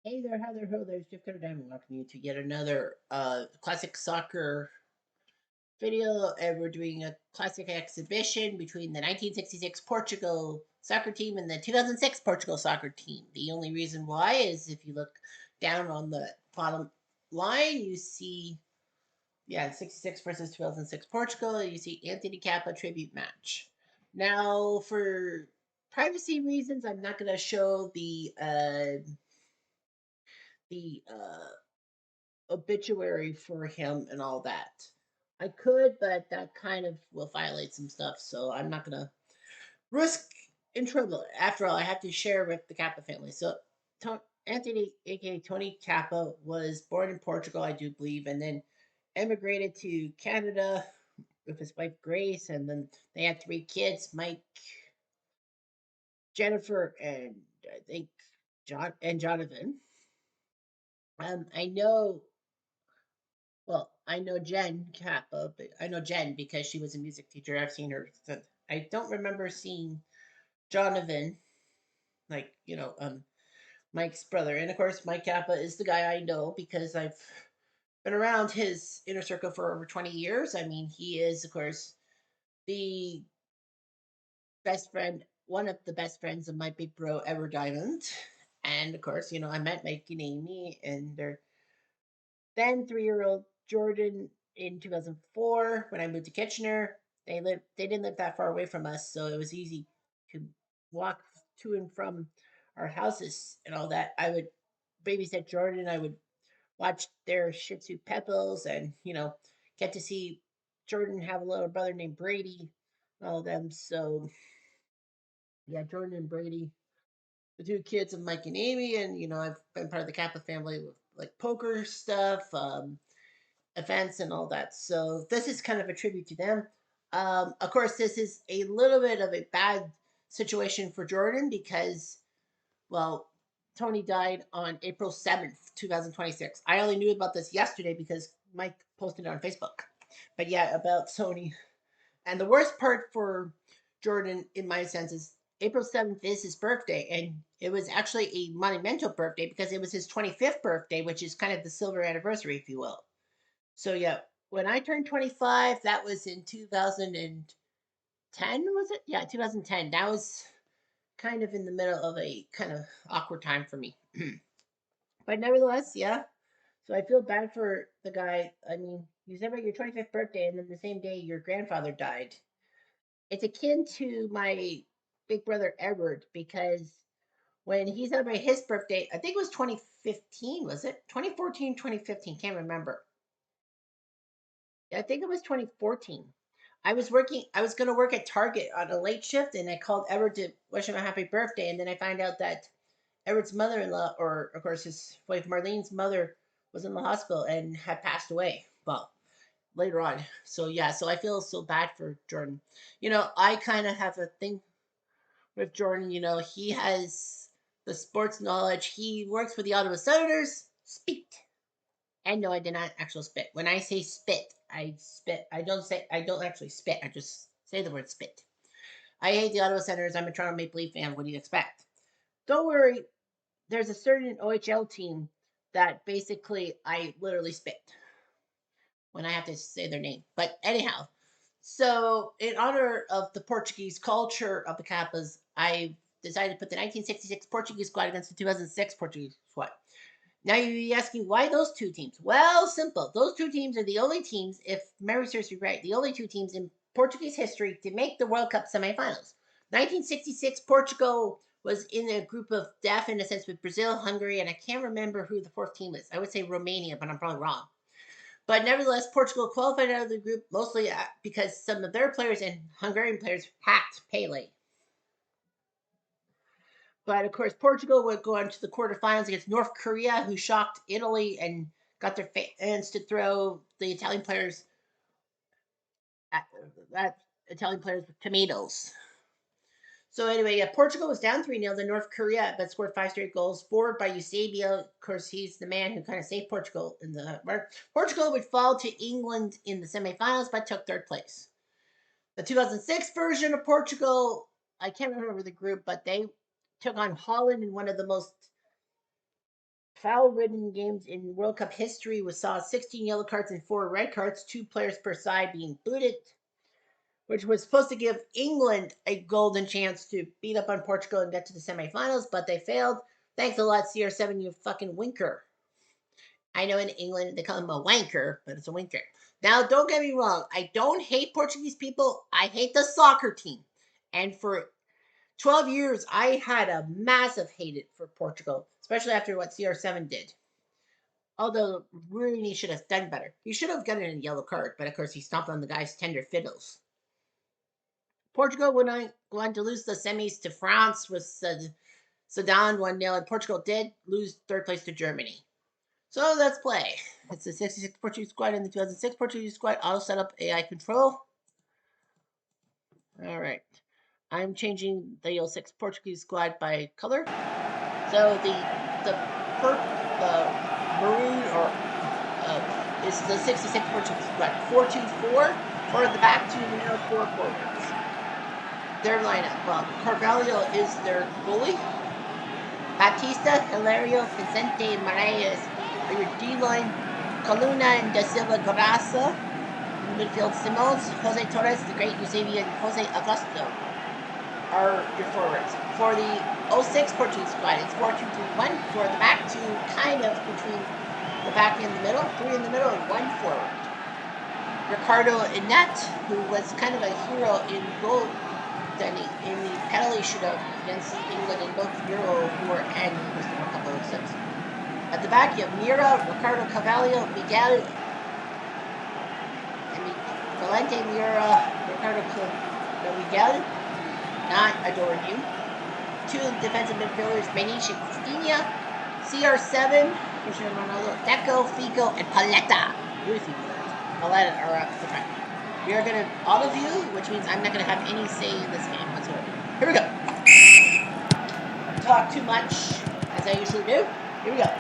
Hey there, how there, ho, there's Jeff Cutter Diamond welcoming you to yet another classic soccer video. And we're doing a classic exhibition between the 1966 Portugal soccer team and the 2006 Portugal soccer team. The only reason why is if you look down on the bottom line, you see, yeah, 66 versus 2006 Portugal, you see Anthony Capa tribute match. Now, for privacy reasons, I'm not going to show the obituary for him and all that. I could, but that kind of will violate some stuff, so I'm not gonna risk in trouble. After all, I have to share with the Kappa family. So, Anthony, aka Tony Kappa, was born in Portugal, I do believe, and then emigrated to Canada with his wife Grace, and then they had three kids: Mike, Jennifer, and I think Jonathan. I know I know Jen Kappa, but I know Jen because she was a music teacher. I've seen her. I don't remember seeing Jonathan, like Mike's brother, and of course Mike Kappa is the guy I know because I've been around his inner circle for over 20 years. I mean, he is of course the best friend, one of the best friends of my big bro Ever Diamond, and of course I met Mike and Amy and their then 3-year-old Jordan in 2004 when I moved to Kitchener. They didn't live that far away from us, so it was easy to walk to and from our houses and all that. I would babysit Jordan. I would watch their Shih Tzu Pepples and get to see Jordan have a little brother named Brady and all of them. So yeah, Jordan and Brady, the two kids of Mike and Amy, and I've been part of the Kappa family with like poker stuff, events and all that. So this is kind of a tribute to them. Of course, this is a little bit of a bad situation for Jordan because, well, Tony died on April 7th, 2026. I only knew about this yesterday because Mike posted it on Facebook. But yeah, about Tony. And the worst part for Jordan, in my sense, is April 7th is his birthday. And it was actually a monumental birthday because it was his 25th birthday, which is kind of the silver anniversary, if you will. So yeah, when I turned 25, that was in 2010, was it? Yeah, 2010. That was kind of in the middle of a kind of awkward time for me. But nevertheless, yeah. So I feel bad for the guy. I mean, you celebrate your 25th birthday and then the same day your grandfather died. It's akin to my big brother Edward because when he celebrated his birthday, I think it was 2015, was it? 2014, 2015, can't remember. I think it was 2014. I was going to work at Target on a late shift, and I called Edward to wish him a happy birthday. And then I find out that Edward's mother in law, or of course his wife Marlene's mother, was in the hospital and had passed away. Well, later on. So, yeah, so I feel so bad for Jordan. I kind of have a thing with Jordan. He has the sports knowledge. He works for the Ottawa Senators. Speak. And no, I did not actually spit. When I say spit, I spit. I don't actually spit. I just say the word spit. I hate the Ottawa Senators. I'm a Toronto Maple Leaf fan. What do you expect? Don't worry. There's a certain OHL team that basically I literally spit when I have to say their name. But anyhow, so in honor of the Portuguese culture of the Capas, I decided to put the 1966 Portuguese squad against the 2006 Portuguese squad. Now you'd be asking why those two teams? Well, simple. Those two teams are the only teams, if memory serves me right, the only two teams in Portuguese history to make the World Cup semifinals. 1966, Portugal was in a group of death in a sense with Brazil, Hungary, and I can't remember who the fourth team is. I would say Romania, but I'm probably wrong. But nevertheless, Portugal qualified out of the group mostly because some of their players and Hungarian players hacked Pele. But of course, Portugal would go on to the quarterfinals against North Korea, who shocked Italy and got their fans to throw the Italian players at, at Italian players with tomatoes. So anyway, yeah, Portugal was down 3-0 to North Korea, but scored five straight goals. Forward by Eusebio. Of course, he's the man who kind of saved Portugal in the Portugal would fall to England in the semifinals, but took third place. The 2006 version of Portugal, I can't remember the group, but they took on Holland in one of the most foul-ridden games in World Cup history, we saw 16 yellow cards and 4 red cards, 2 players per side being booted, which was supposed to give England a golden chance to beat up on Portugal and get to the semifinals, but they failed. Thanks a lot, CR7, you fucking winker. I know in England they call him a wanker, but it's a winker. Now, don't get me wrong. I don't hate Portuguese people. I hate the soccer team. And for 12 years, I had a massive hate for Portugal, especially after what CR7 did. Although Rooney should have done better. He should have gotten a yellow card, but of course he stomped on the guy's tender fiddles. Portugal went on to lose the semis to France with Sudan 1-0, and Portugal did lose third place to Germany. So let's play. It's the 66 Portuguese squad and the 2006 Portuguese squad. Auto setup AI control. All right. I'm changing the 06 Portuguese squad by color. So the maroon or is the 66 Portuguese squad. 4-2-4 for the back, 2 now 4 forwards. Their lineup. Well, Carvalho is their goalie. Batista, Hilario, Vicente, Marais are your D-line. Coluna and Da Silva Grassa. In midfield, Simons, Jose Torres, the great Eusebio, and Jose Augusto are your forwards. For the 06 Portuguese squad, it's 4-2-3-1 for the back, 2 kind of between the back and the middle, 3 in the middle, and 1 forward. Ricardo Inet, who was kind of a hero in goal in the penalty shootout against England in both Euro 4 and the World Cup 06. At the back, you have Mira, Ricardo Carvalho, Miguel, and Valente Mira, Ricardo Miguel, not adoring you. 2 defensive midfielders, Benish and Cristina, CR7, Cristiano Ronaldo, Deco, Figo, and Paletta. Ruthie Paletta are up the front. We are going to auto-view, which means I'm not going to have any say in this game whatsoever. Here we go. I talk too much, as I usually do. Here we go.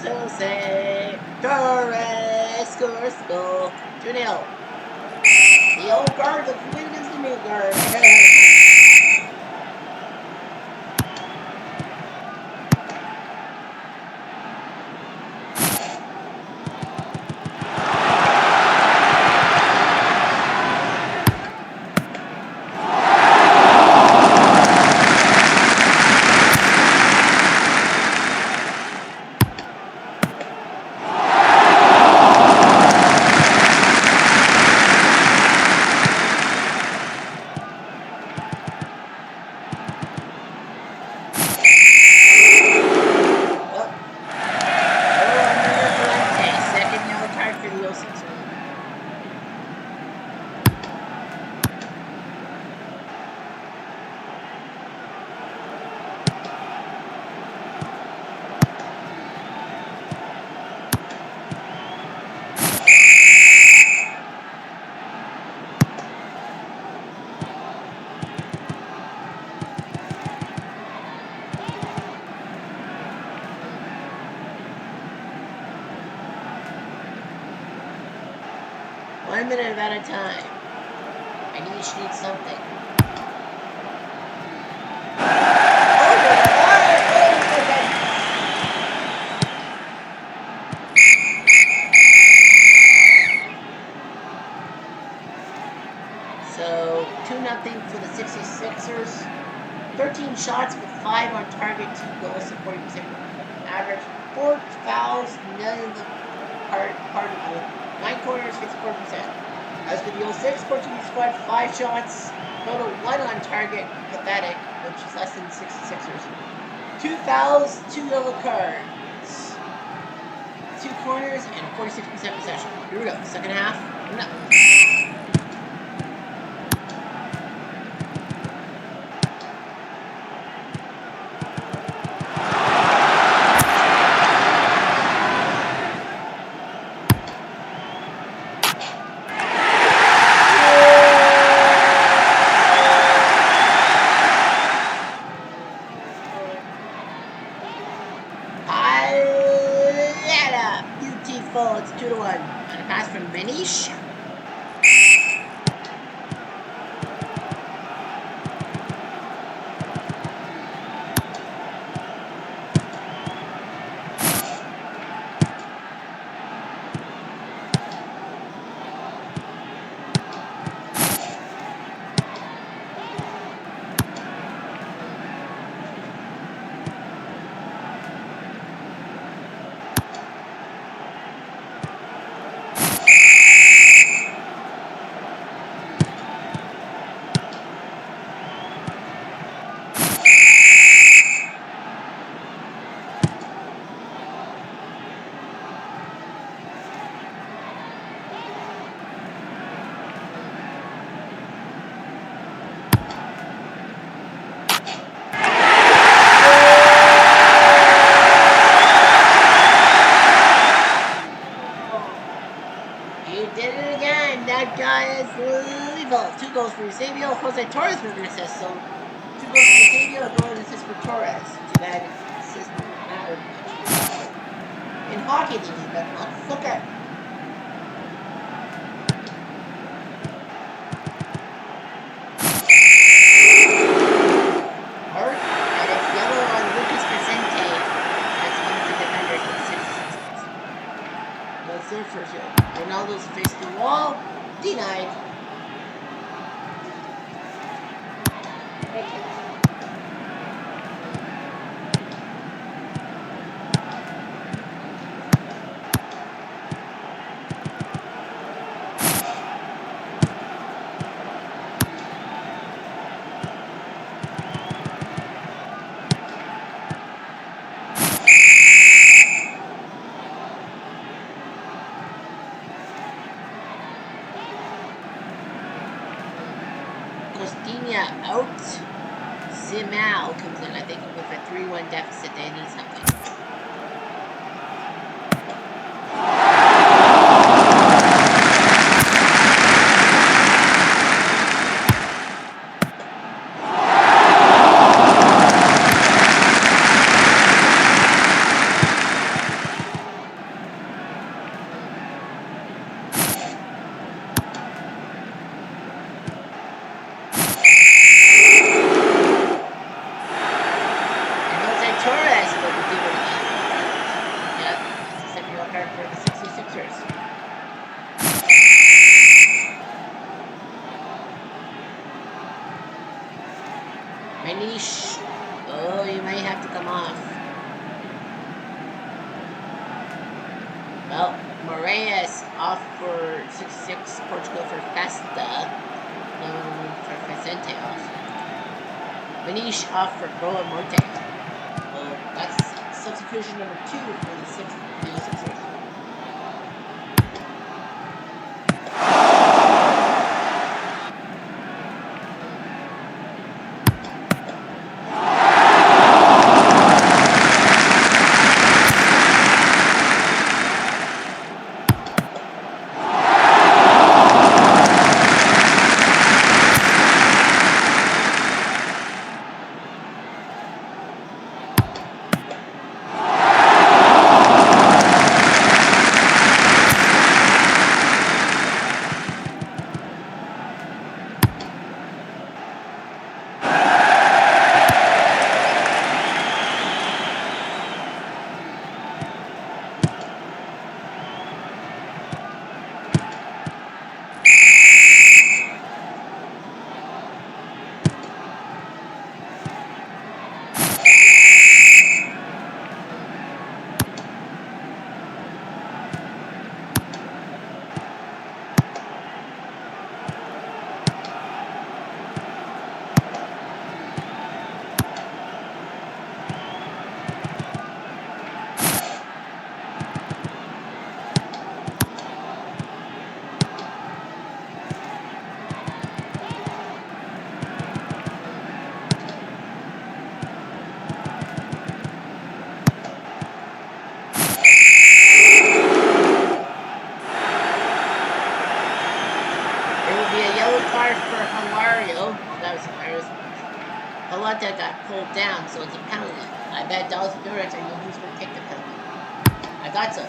Jose Torres scores the goal. 2-0. The old guard looking good against the new guard. Second yellow card for the 06ers. One minute at a time. I each need something. So 2-0 for the 66ers. 13 shots with 5 on target, 2 goals, 40% average, 4 fouls, none of the particle, 9 corners, 54%. As for the 06 Portuguese squad, 5 shots, total 1 on target, pathetic, which is less than the 66ers. 2 fouls, 2 yellow cards, 2 corners, and 46% possession. Here we go, second half. No. Beautiful, it's 2-1. And a pass from Manish. That guy is lethal. 2 goals for Eusebio. Jose Torres with an assist. So 2 goals for Eusebio, a goal and assist for Torres. Too bad assist wouldn't matter much. In hockey, they need that much. Okay. Hart, and it's yellow on Lucas Vicente. That's one of the defenders for the 66ers. That's their first year. Ronaldo's faced the wall. Denied. Costinha out. Zimal comes in. I think with a 3-1 deficit, they need something. Well, Moraes off for 66, Portugal for Festa. No, for Vicente off. Manish off for Boa Monte. So that's substitution number 2 for the Sixers. For Hilario. Well, that was Halata got pulled down, so it's a penalty. I bet Dallas Mavericks. I know who's going to take the penalty. I thought so.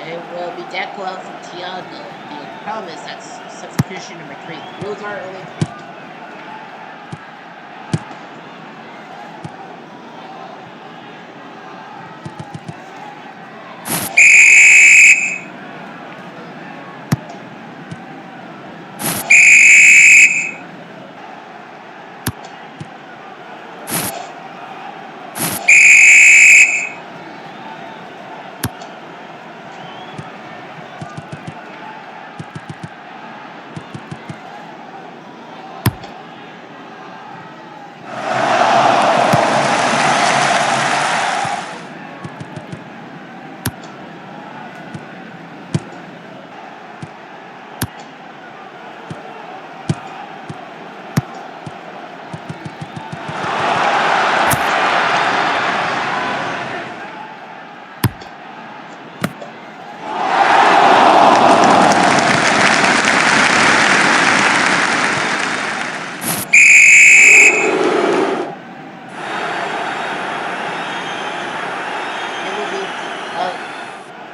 It will be Declan for Thiago. The problem is that's substitution number 3. The rules are only 3.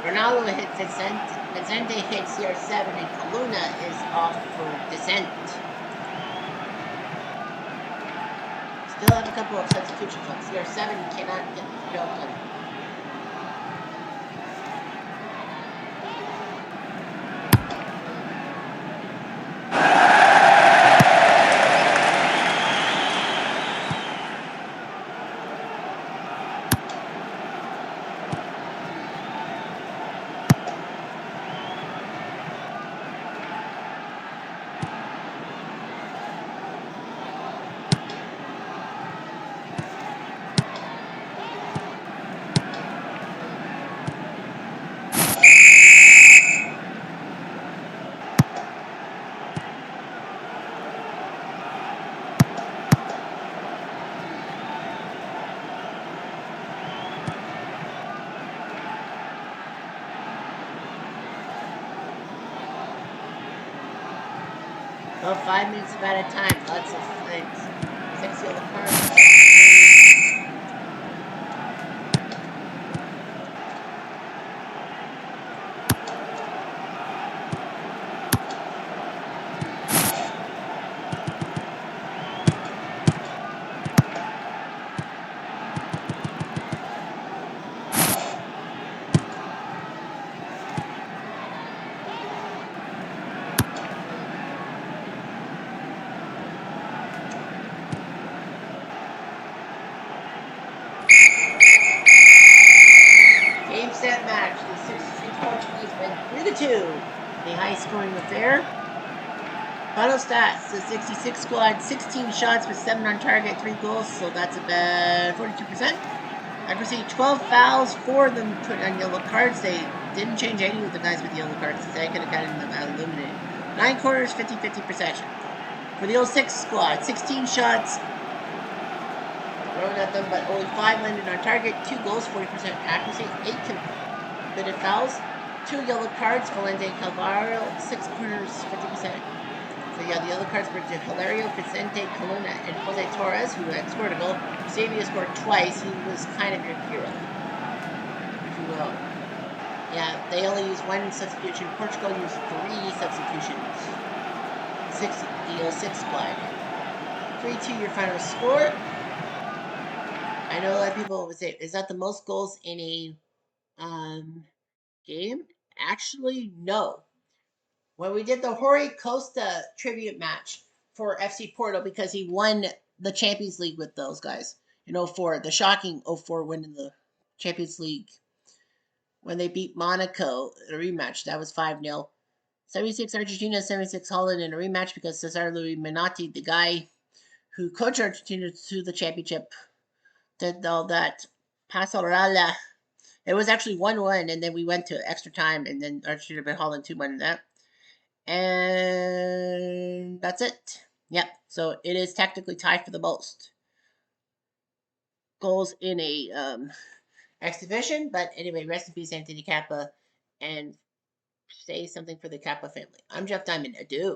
Ronaldo hits Vicente hits CR7, and Kaluna is off for descent. Still have a couple of substitutions on CR7. Cannot get the job done. About 5 minutes of out of time. Lots of things. 6 yellow cards. Game, set, match. The 66 Portuguese win 3-2. The high scoring affair. Final stats: the 66 squad, 16 shots with 7 on target, 3 goals, so that's about 42%. Accuracy: 12 fouls, 4 of them put on yellow cards. They didn't change any of the guys with yellow cards. They could have gotten them eliminated. 9 corners, 50-50 possession. For the 06 squad, 16 shots thrown at them, but only 5 landed on target, 2 goals, 40% accuracy, 8 committed fouls, 2 yellow cards, Valente Calvario, 6 corners, 50%. So yeah, the other cards were to Hilario, Vicente Colonna, and Jose Torres, who had scored a goal. Xavier scored twice. He was kind of your hero, if you will. Yeah, they only used 1 substitution. Portugal used 3 substitutions. 6 squad. 3-2 your final score. I know a lot of people would say, is that the most goals in a game? Actually, no. When we did the Jorge Costa tribute match for FC Porto, because he won the Champions League with those guys in 04, the shocking 04 win in the Champions League when they beat Monaco in a rematch. That was 5-0. 76 Argentina, 76 Holland in a rematch because Cesar Luis Menotti, the guy who coached Argentina to the championship, did all that. Pasarela. It was actually 1-1, and then we went to extra time, and then Argentina beat Holland 2-1 in that. And that's it. Yep. So it is technically tied for the most goals in a exhibition. But anyway, rest in peace, Anthony Capa, and say something for the Capa family. I'm Jeff Diamond. Adieu.